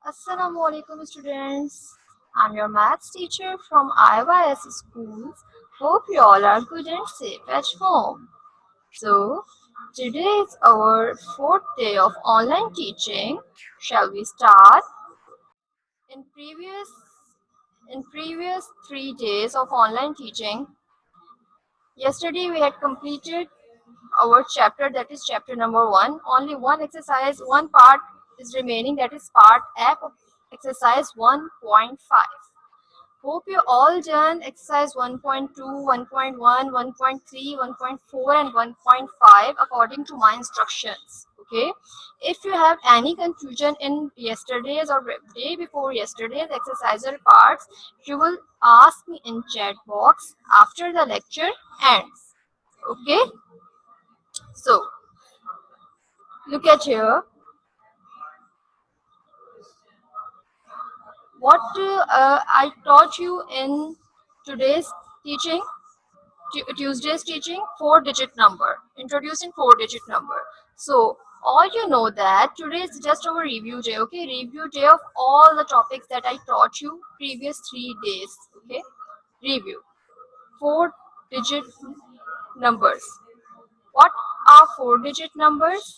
Assalamu alaikum students. I'm your maths teacher from IYS schools. Hope you all are good and safe at home. So, today is our fourth day of online teaching. Shall we start? In previous 3 days of online teaching, yesterday we had completed our chapter, that is chapter number 1. Only one exercise, one part is remaining, that is part F of exercise 1.5. Hope you all done exercise 1.2, 1.1, 1.3, 1.4 and 1.5 according to my instructions. Okay, if you have any confusion in yesterday's or day before yesterday's exercise or parts, you will ask me in chat box after the lecture ends. Okay, so look at here. What I taught you in today's teaching, Tuesday's teaching, 4-digit number, introducing 4-digit number. So all you know that today is just our review day. Okay, review day of all the topics that I taught you previous 3 days. Okay, review 4-digit numbers. What are 4-digit numbers?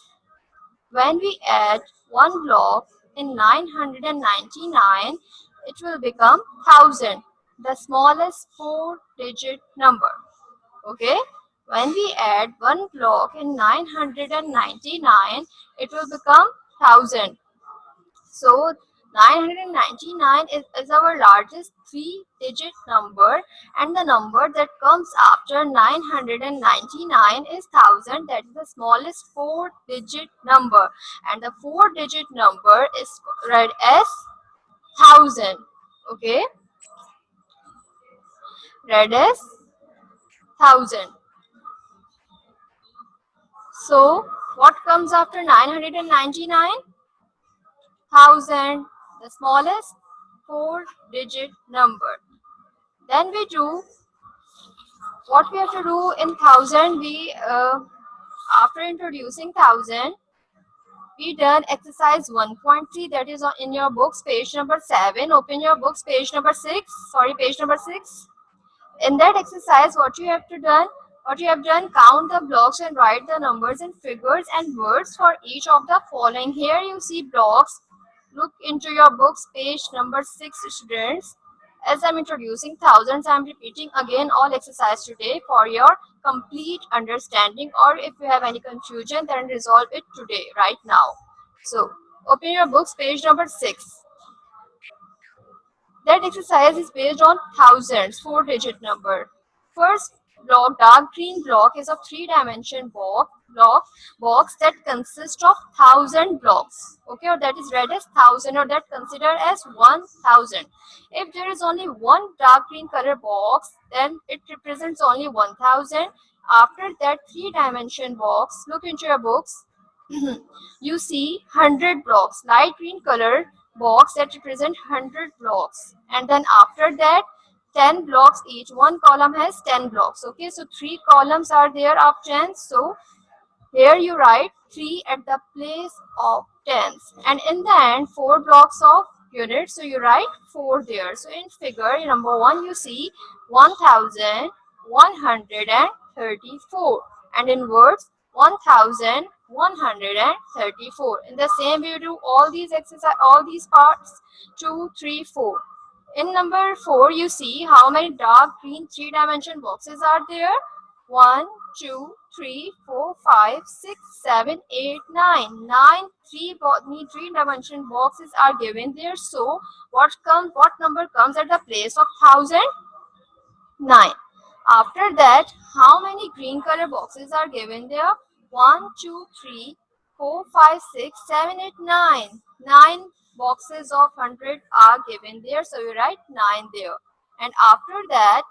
When we add one block in 999, it will become 1000, the smallest 4-digit number. Okay, when we add one block in 999, it will become 1000. So 999 is our largest 3-digit number, and the number that comes after 999 is 1000, that is the smallest 4-digit number, and the 4-digit number is read as 1000. Okay, read as 1000. So what comes after 999? 1000, the smallest 4-digit number. Then we do what we have to do in 1000. We after introducing 1000, we done exercise 1.3, that is in your books page number 7. Open your books page number 6. Sorry, page number 6. In that exercise, what you have done, count the blocks and write the numbers in figures and words for each of the following. Here you see blocks. Look into your books page number 6, students. As I'm introducing thousands, I'm repeating again all exercise today for your complete understanding, or if you have any confusion, then resolve it today, right now. So open your books page number 6. That exercise is based on thousands, 4-digit number. First block, dark green block, is a 3-dimension box that consists of 1000 blocks. Okay, or that is read as 1000, or that considered as 1000. If there is only one dark green color box, then it represents only 1000. After that 3-dimension box, look into your books. You see 100 blocks, light green color box that represent 100 blocks, and then after that 10 blocks each. One column has 10 blocks. Okay, so 3 columns are there of 10. So here you write 3 at the place of tens, and in the end 4 blocks of units, so you write 4 there. So in figure number 1 you see 1134, and in words 1134. In the same way you do all these exercise, all these parts, 2, 3, 4. In number 4 you see how many dark green 3-dimension boxes are there. 1, 2, 3, 4, 5, 6, 7, 8, 9. 9 3-dimension boxes are given there. So what number comes at the place of 1000? 9. After that, how many green color boxes are given there? 1, 2, 3, 4, 5, 6, 7, 8, 9. 9 boxes of 100 are given there. So you write 9 there. And after that,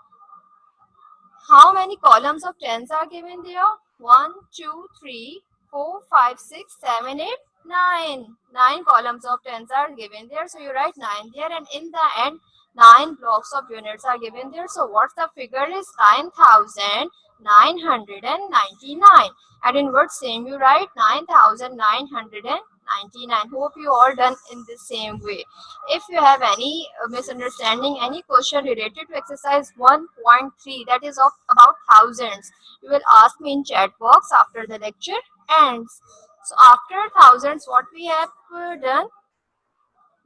how many columns of tens are given there? 1, 2, 3, 4, 5, 6, 7, 8, 9. 9 columns of tens are given there. So you write 9 there, and in the end 9 blocks of units are given there. So what's the figure is 9,999. And in words same you write 9,999. 99. Hope you all done in the same way. If you have any misunderstanding, any question related to exercise 1.3, that is of about thousands, you will ask me in chat box after the lecture ends. So after thousands, what we have done,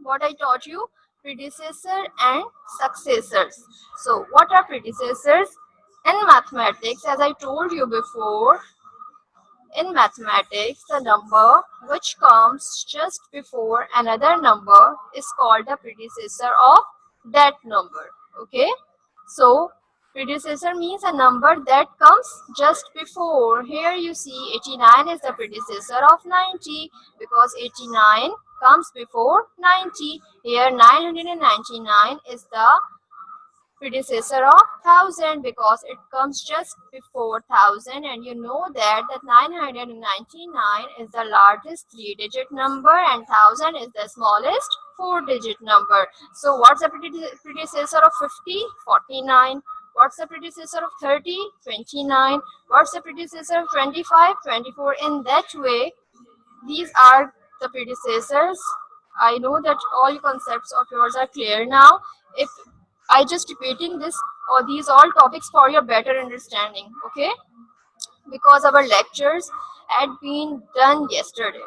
what I taught you, predecessor and successors. So what are predecessors? In mathematics, as I told you before, in mathematics, the number which comes just before another number is called the predecessor of that number. Okay, so predecessor means a number that comes just before. Here you see 89 is the predecessor of 90 because 89 comes before 90. Here 999 is the predecessor of 1000 because it comes just before 1000, and you know that 999 is the largest 3-digit number and 1000 is the smallest 4-digit number. So what's the predecessor of 50? 49. What's the predecessor of 30? 29. What's the predecessor of 25? 24. In that way, these are the predecessors. I know that all concepts of yours are clear now. If I just repeating this or these all topics for your better understanding, okay? Because our lectures had been done yesterday.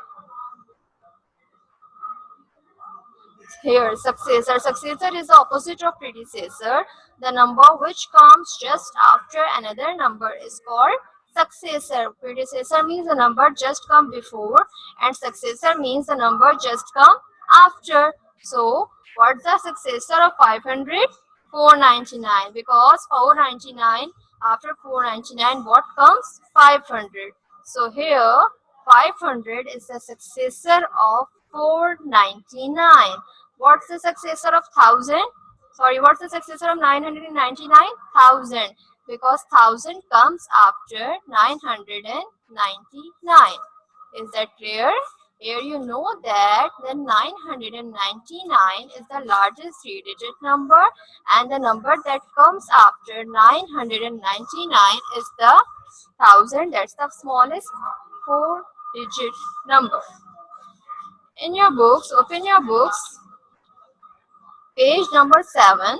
Here, successor. Successor is the opposite of predecessor. The number which comes just after another number is called successor. Predecessor means the number just come before, and successor means the number just come after. So, what's the successor of 500? 499. Because 499, after 499, what comes? 500. So, here 500 is the successor of 499. What's the successor of 1000? Sorry, what's the successor of 999? 1000. Because 1000 comes after 999. Is that clear? Here you know that the 999 is the largest 3-digit number, and the number that comes after 999 is the 1000. That's the smallest 4-digit number. In your books, open your books, page number 7.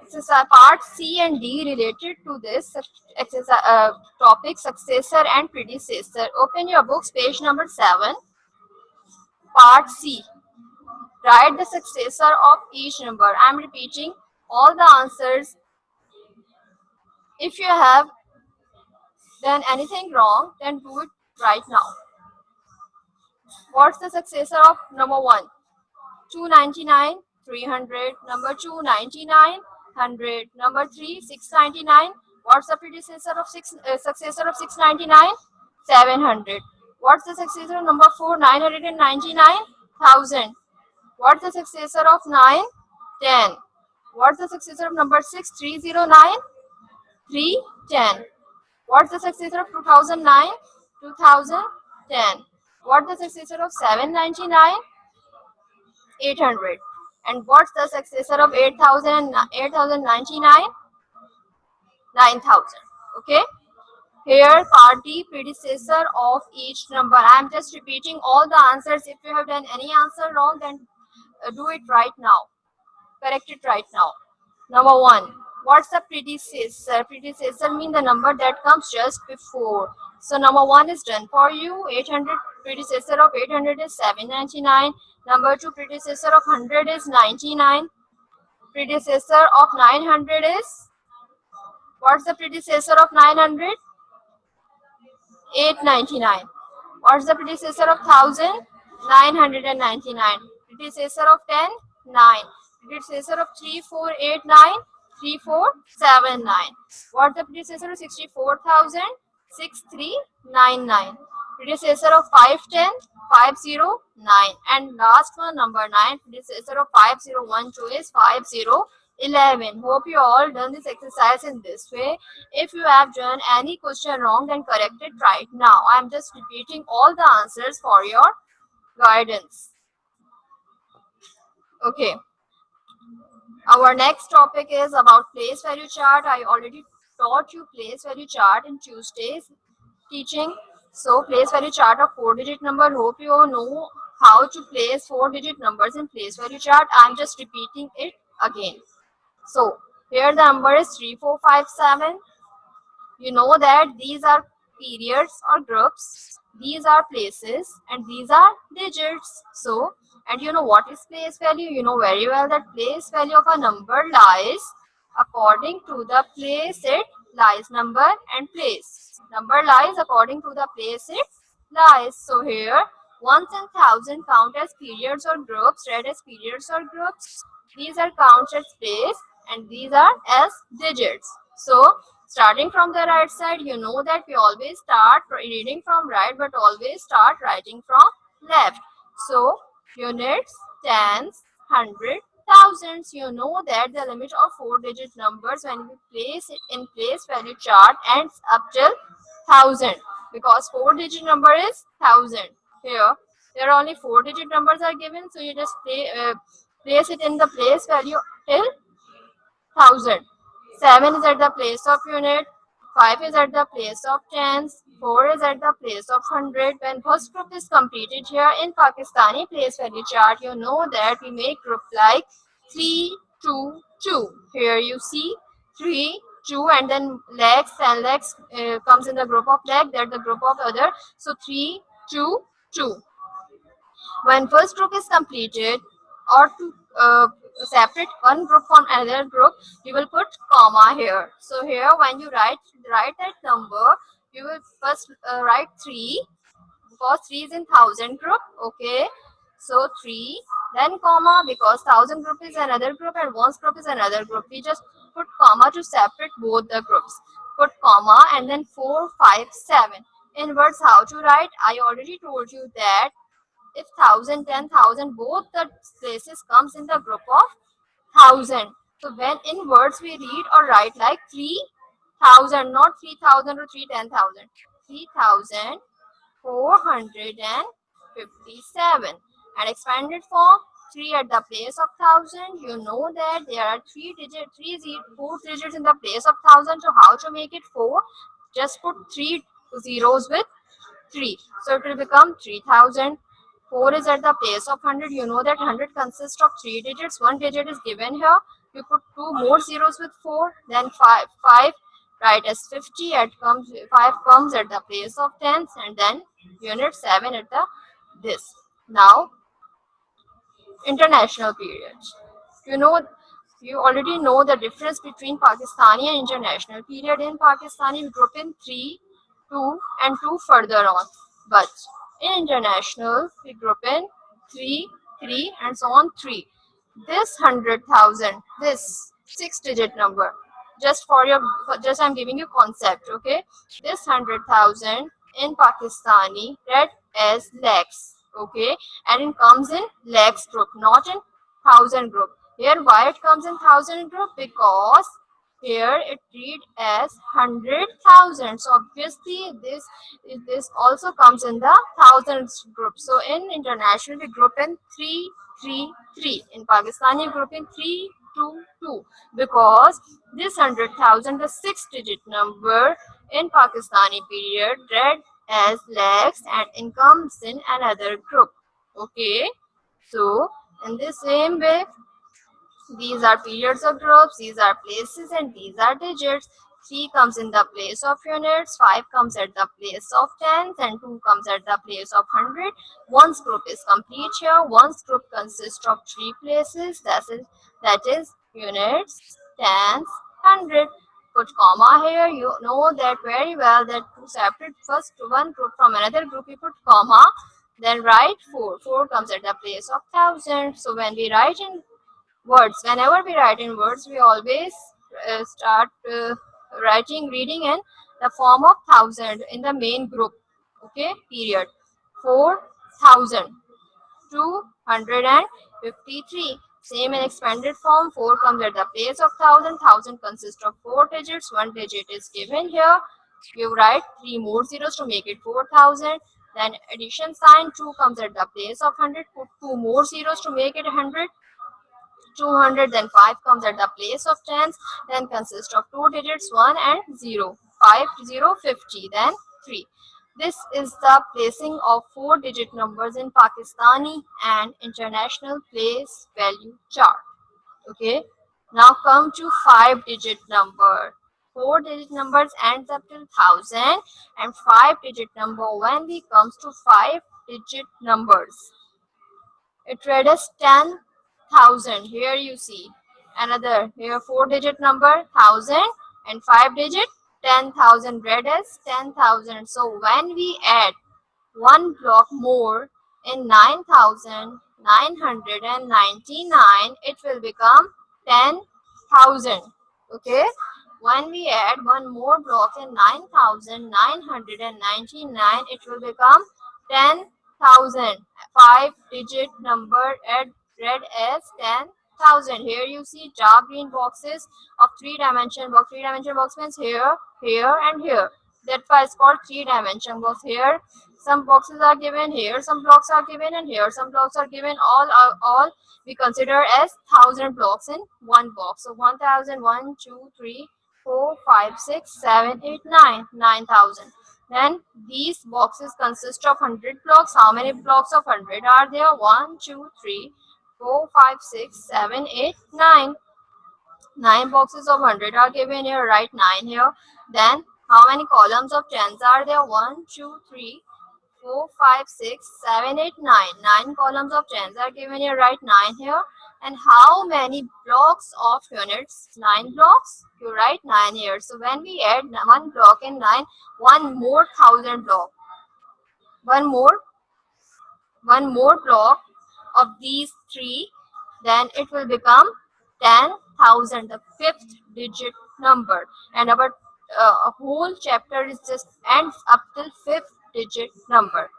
Exercise part C and D related to this exercise, topic successor and predecessor. Open your books, page number 7, part C. Write the successor of each number. I am repeating all the answers. If you have done anything wrong, then do it right now. What's the successor of number 1? 299, 300. Number 2, 99, 100. Number 3, 699. What's the predecessor of successor of 699? 700. What's the successor of number 4? 999, 1000. What's the successor of 9? 10. What's the successor of number 6? 309, 310. What's the successor of 2009? 2010. What's the successor of 799? 800. And what's the successor of 8099? 9000. Okay. Here, part D, predecessor of each number. I am just repeating all the answers. If you have done any answer wrong, then do it right now. Correct it right now. Number 1. What's the predecessor? Predecessor means the number that comes just before. So number 1 is done for you. 800, predecessor of 800 is 799. Number 2, predecessor of 100 is 99. Predecessor of 900 is, what's the predecessor of 900? 899. What's the predecessor of 1000? 999. Predecessor of 10? 9. Predecessor of 3489? 3479. What's the predecessor of 64,000? 6399. Predecessor of 510? 509. And last one, number 9, predecessor of 5012 is 5011. Hope you all done this exercise in this way. If you have done any question wrong, then correct it right now. I am just repeating all the answers for your guidance. Okay. Our next topic is about place value chart. I already taught you place value chart in Tuesday's teaching. So place value chart of 4-digit number. Hope you all know how to place 4-digit numbers in place value chart. I'm just repeating it again. So here the number is 3457. You know that these are periods or groups, these are places, and these are digits. So, and you know what is place value? You know very well that place value of a number lies according to the place it lies. Number and place. Number lies according to the place it lies. So here, ones and thousand count as periods or groups, read as periods or groups. These are counts as place, and these are as digits. So starting from the right side, you know that we always start reading from right but always start writing from left. So units, tens, hundred, thousands. You know that the limit of 4-digit numbers when we place it in place value chart ends up till 1000, because 4-digit number is 1000. Here there are only 4-digit numbers are given, so you just place it in the place value till 1000. 7 is at the place of unit, 5 is at the place of tens, 4 is at the place of hundred. When first group is completed here in Pakistani place value chart, you know that we make group like 3, 2, 2. Here you see 3, 2, and then legs and legs comes in the group of leg, that the group of other. So 3, 2, 2. When first group is completed, or to separate one group from another group, you will put comma here. So here when you write that number, you will first write 3, because 3 is in 1000 group. Okay, so 3, then comma, because 1000 group is another group and ones group is another group. We just put comma to separate both the groups. Put comma and then 4, 5, 7. In words how to write, I already told you that if 1000, 10,000, both the places comes in the group of 1000. So when in words we read or write like 3000, not 3000 or 310,000, 3457. And expanded form, 3 at the place of 1000. You know that there are 4 digits in the place of 1000. So how to make it 4? Just put 3 zeros with 3. So it will become 3000. 4 is at the place of 100. You know that 100 consists of 3 digits. 1 digit is given here. You put 2 more zeros with 4. Then 5 write as 50. 5 comes at the place of tens, and then unit 7 at the this. Now international periods. You know, you already know the difference between Pakistani and international period. In Pakistani, we group in 3, 2, and 2 further on. But in international, we group in 3, 3, and so on 3. This 100,000, this 6-digit number, just I'm giving you concept, okay? This 100,000 in Pakistani read as lakhs, okay? And it comes in lakhs group, not in thousand group. Here why it comes in thousand group? Because here it read as 100,000. So obviously this also comes in the thousands group. So in international we group in 3, 3, 3. In Pakistani group in 3, 2, 2. Because this 100,000, the 6-digit number in Pakistani period, read as lakhs and it comes in another group. Okay. So in the same way, these are periods of groups, these are places, and these are digits. 3 comes in the place of units, 5 comes at the place of tens, and 2 comes at the place of 100. One's group is complete here. One's group consists of 3 places, that is units, tens, 100. Put comma here. You know that very well that to separate first one group from another group, you put comma, then write 4. 4 comes at the place of 1000. So when we write in words, whenever we write in words, we always start reading in the form of thousand in the main group. Okay, period. 4000, 253. Same in expanded form, 4 comes at the place of 1000. 1000 consists of 4 digits. 1 digit is given here. You write 3 more zeros to make it 4000. Then addition sign, 2 comes at the place of 100. Put 2 more zeros to make it 100. 200, then 5 comes at the place of tens, then consists of 2 digits, 1 and 0. 5, 0, 50, then 3. This is the placing of 4-digit numbers in Pakistani and international place value chart. Okay. Now come to 5-digit number. 4-digit numbers ends up till 1000 and 5-digit number only comes to 5-digit numbers. It read as 10,000. Here you see another here 4-digit number 1000 and 5-digit 10,000 read as 10,000. So when we add one block more in 9,999, it will become 10,000. Okay. When we add one more block in 9,999, it will become 10,000. 5-digit number read as 10,000. Here you see dark green boxes of 3-dimension box. 3-dimension box means here, here, and here. That's why it's called 3-dimension box. Here some boxes are given, here some blocks are given, and here some blocks are given. All we consider as 1,000 blocks in one box. So 1,000, 1, 2, 3, 4, 5, 6, 7, 8, 9, 9,000. Then these boxes consist of 100 blocks. How many blocks of 100 are there? 1, 2, 3, 4, 5, 6, 7, 8, 9. 9 boxes of 100 are given here. Write 9 here. Then how many columns of tens are there? 1, 2, 3, 4, 5, 6, 7, 8, 9. 9 columns of tens are given here. Write 9 here. And how many blocks of units? 9 blocks. You write 9 here. So when we add one block in 9, one more 1,000 block. One more block of these three, then it will become 10,000, the 5th digit number. And our whole chapter is just ends up till 5th digit number.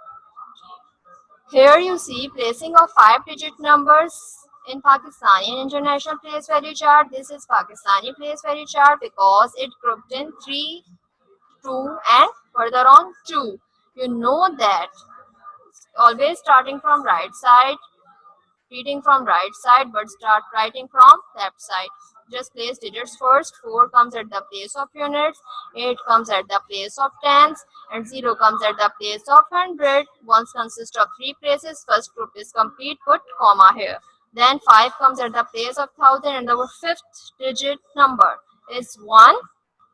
Here you see placing of 5-digit numbers in Pakistani and international place value chart. This is Pakistani place value chart because it grouped in 3, 2, and further on 2. You know that always starting from right side, reading from right side, but start writing from left side. Just place digits first. 4 comes at the place of units, 8 comes at the place of tens, and 0 comes at the place of 100. Ones consist of 3 places. First group is complete. Put comma here. Then 5 comes at the place of 1,000, and our 5th digit number is 1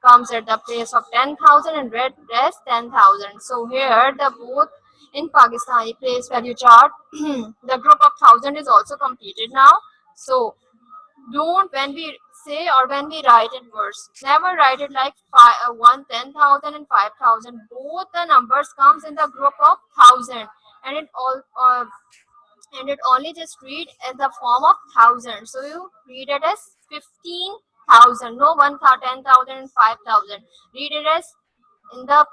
comes at the place of 10,000 and read as 10,000. So here the both in Pakistani place value chart, the group of 1,000 is also completed now. So don't, when we say or when we write in verse, never write it like 1, 10,000 and 5,000. Both the numbers comes in the group of 1,000, and it only just read as the form of 1,000. So you read it as 15,000. No 1, 10,000 and 5,000. Read it as in the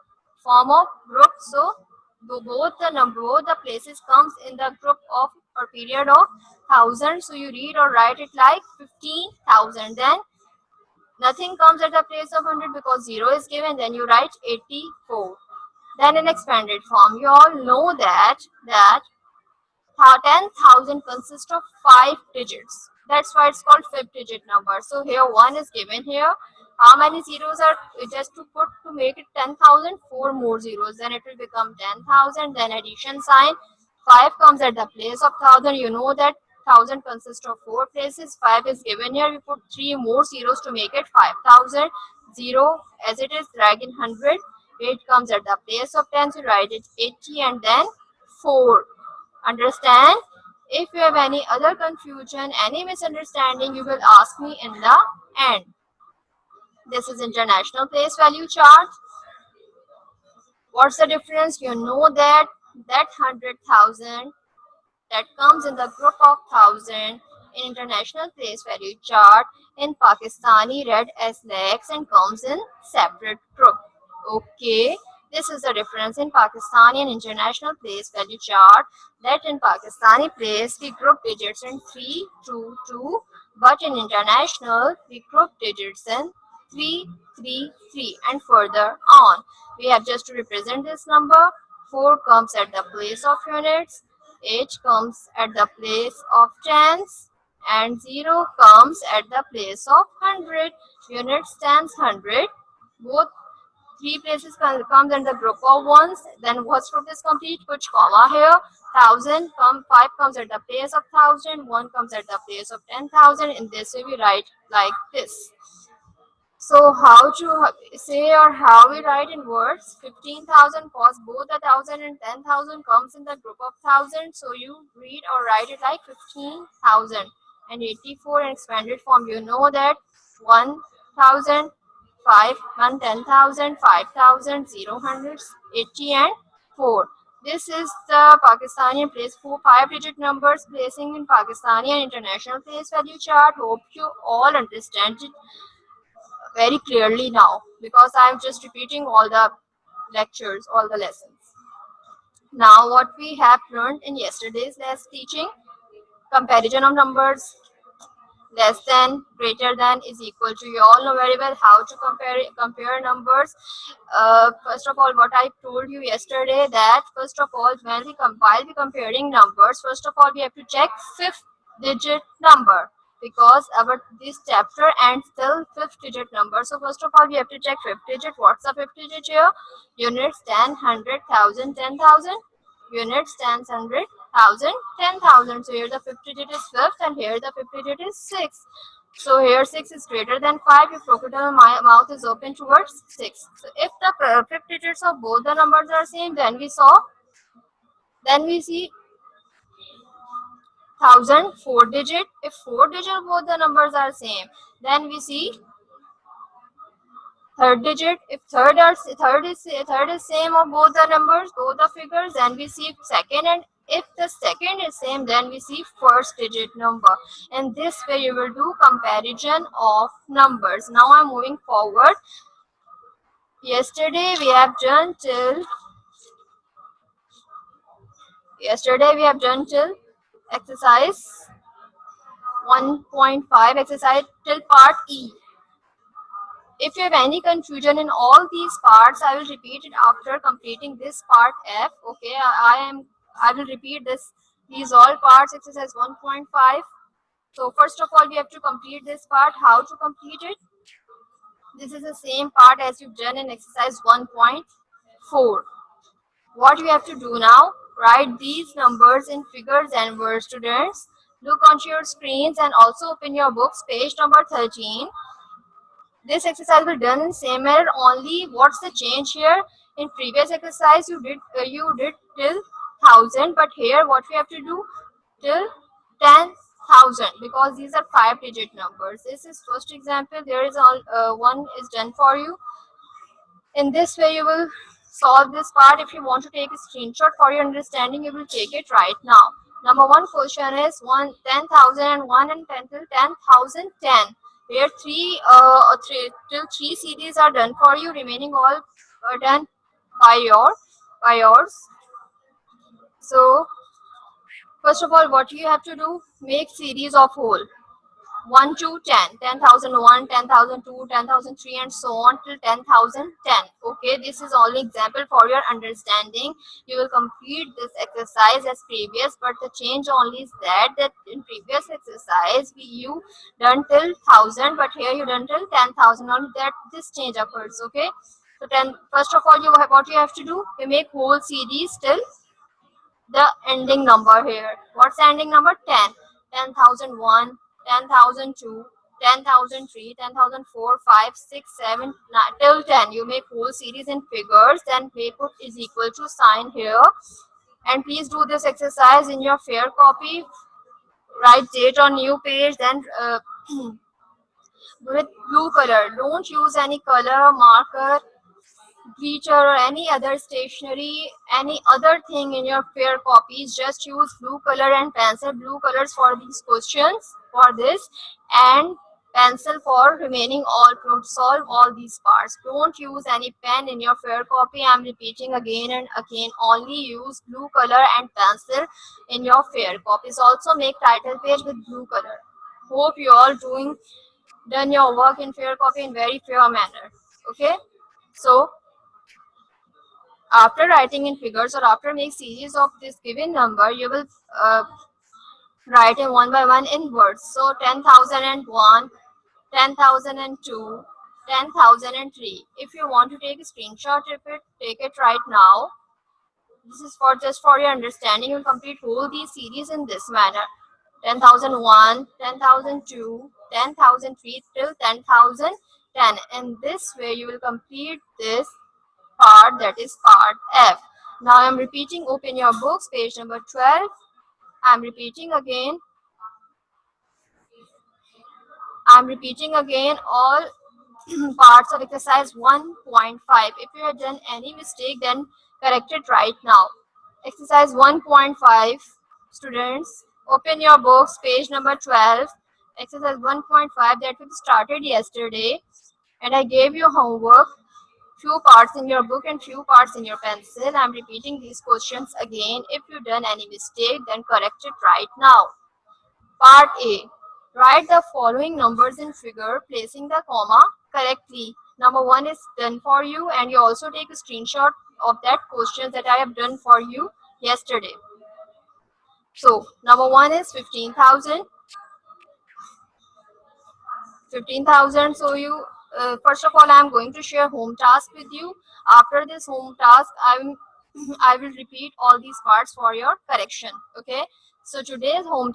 form of group. So both the places comes in the group of or period of 1,000. So you read or write it like 15,000. Then nothing comes at the place of 100 because 0 is given. Then you write 84. Then in expanded form, you all know that 10,000 consists of 5 digits. That's why it's called 5th digit number. So here 1 is given here. How many zeros are just to put to make it 10,000? 4 more zeros. Then it will become 10,000. Then addition sign. 5 comes at the place of 1,000. You know that 1,000 consists of 4 places. 5 is given here. We put 3 more zeros to make it 5,000. 0 as it is, drag in 100. 8 comes at the place of 10. So write it 80 and then 4. Understand? If you have any other confusion, any misunderstanding, you will ask me in the end. This is international place value chart. What's the difference? You know that 100,000 that comes in the group of 1,000 in international place value chart, in Pakistani read as lakhs and comes in separate group. Okay, this is the difference in Pakistani and international place value chart, that in Pakistani place we group digits in 3, 2, 2, but in international we group digits in 3, 3, 3, and further on. We have just to represent this number. 4 comes at the place of units, 8 comes at the place of tens, and 0 comes at the place of 100. Units, tens, 100, both Three places comes in the group of ones. Then first group is complete. Put comma here. 1,000 5 comes at the place of 1,000. 1 comes at the place of 10,000. In this way we write like this. So how to say or how we write in words? 15,000 cause both the 1,000 and 10,000 comes in the group of 1,000. So you read or write it like 15,000. And 84 in expanded form. You know that 1,000, 5, 1, 10,000, 5,000, 0, hundreds, 80 and 4. This is the Pakistani place for 5-digit numbers placing in Pakistani and international place value chart. Hope you all understand it very clearly now because I'm just repeating all the lectures, all the lessons. Now what we have learned in yesterday's last teaching, comparison of numbers, less than, greater than, is equal to. You all know very well how to compare numbers. First of all, what I told you yesterday, that first of all, when we while we comparing numbers, first of all we have to check fifth digit number, because our this chapter ends till fifth digit number. So first of all we have to check fifth digit. What's the fifth digit here? Units, 10, 100, 1,000, 10,000. Units, tens, hundred, thousand, 10,000. So here the fifth digit is fifth and here the fifth digit is 6. So here 6 is greater than 5 if crocodile mouth is open towards 6. So if the fifth digits of both the numbers are same, then we see 1,000 four digit. If four digit of both the numbers are same, then we see third digit. If third is same of both the numbers, both the figures, then we see second, and if the second is same, then we see first digit number. And this way you will do comparison of numbers. Now I'm moving forward. Yesterday we have done till exercise 1.5, exercise till part E. If you have any confusion in all these parts, I will repeat it after completing this part F. Okay, I will repeat these all parts, exercise 1.5. So first of all, we have to complete this part. How to complete it? This is the same part as you've done in exercise 1.4. What you have to do now? Write these numbers in figures and words, students. Look onto your screens and also open your books, page number 13. This exercise will done in same manner, only what's the change here? In previous exercise you did till 1,000, but here what we have to do? Till 10,000, because these are 5-digit numbers. This is first example. There is one is done for you. In this way you will solve this part. If you want to take a screenshot for your understanding, you will take it right now. Number one question is 10,001 and 10 till 10,010. Where three CDs are done for you. Remaining all are done by yours. So first of all, what you have to do? Make series of whole. 1 to 10, 10,001, 10,002, 10,003 and so on till 10,010. Okay, this is only example for your understanding. You will complete this exercise as previous, but the change only is that in previous exercise you done till 1,000, but here you done till 10,000. Only that this change occurs. Okay, so first of all what you have to do? You make whole series till the ending number here. What's the ending number? 10. 10,001, 10,002, 10,003, 10,004, 5, 6, 7, 9, till 10. You make whole series in figures, then we put is equal to sign here. And please do this exercise in your fair copy. Write date on new page, then with blue color. Don't use any color marker, bleacher or any other stationery, any other thing in your fair copies. Just use blue color and pencil. Blue colors for these questions, for this, and pencil for remaining all to solve all these parts. Don't use any pen in your fair copy. I'm repeating again and again. Only use blue color and pencil in your fair copies. Also make title page with blue color. Hope you all done your work in fair copy in very fair manner. Okay, so after writing in figures or after make series of this given number, you will write in one by one in words. So 10,001, 10,002, 10,003. If you want to take a screenshot of it, take it right now. This is for just for your understanding. You'll complete whole these series in this manner. 10,001, 10,002, 10,003 till 10,010. In this way, you will complete this part, that is part F. Now I am repeating, open your books, page number 12. I am repeating again. All parts of exercise 1.5. If you have done any mistake, then correct it right now. Exercise 1.5, students, open your books, page number 12. Exercise 1.5 that we started yesterday, and I gave you homework, few parts in your book and few parts in your pencil. I'm repeating these questions again. If you done any mistake, then correct it right now. Part A. Write the following numbers in figure, placing the comma correctly. Number 1 is done for you, and you also take a screenshot of that question that I have done for you yesterday. So, number 1 is 15,000. 15,000. So, you first of all, I am going to share home task with you. After this home task, I will repeat all these parts for your correction. Okay. So today's home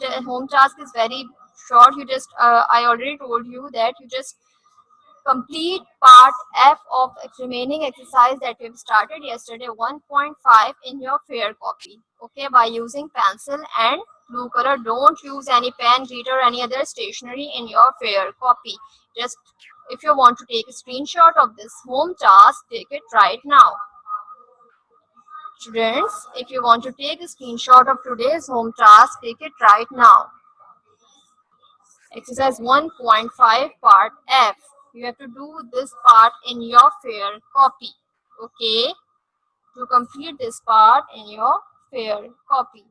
task is very short. You just I already told you that you just complete part F of remaining exercise that we've started yesterday, 1.5, in your fair copy. Okay, by using pencil and blue color. Don't use any pen, glitter, or any other stationery in your fair copy. Just if you want to take a screenshot of this home task, take it right now. Students, if you want to take a screenshot of today's home task, take it right now. Exercise 1.5 part F. You have to do this part in your fair copy. Okay? To complete this part in your fair copy.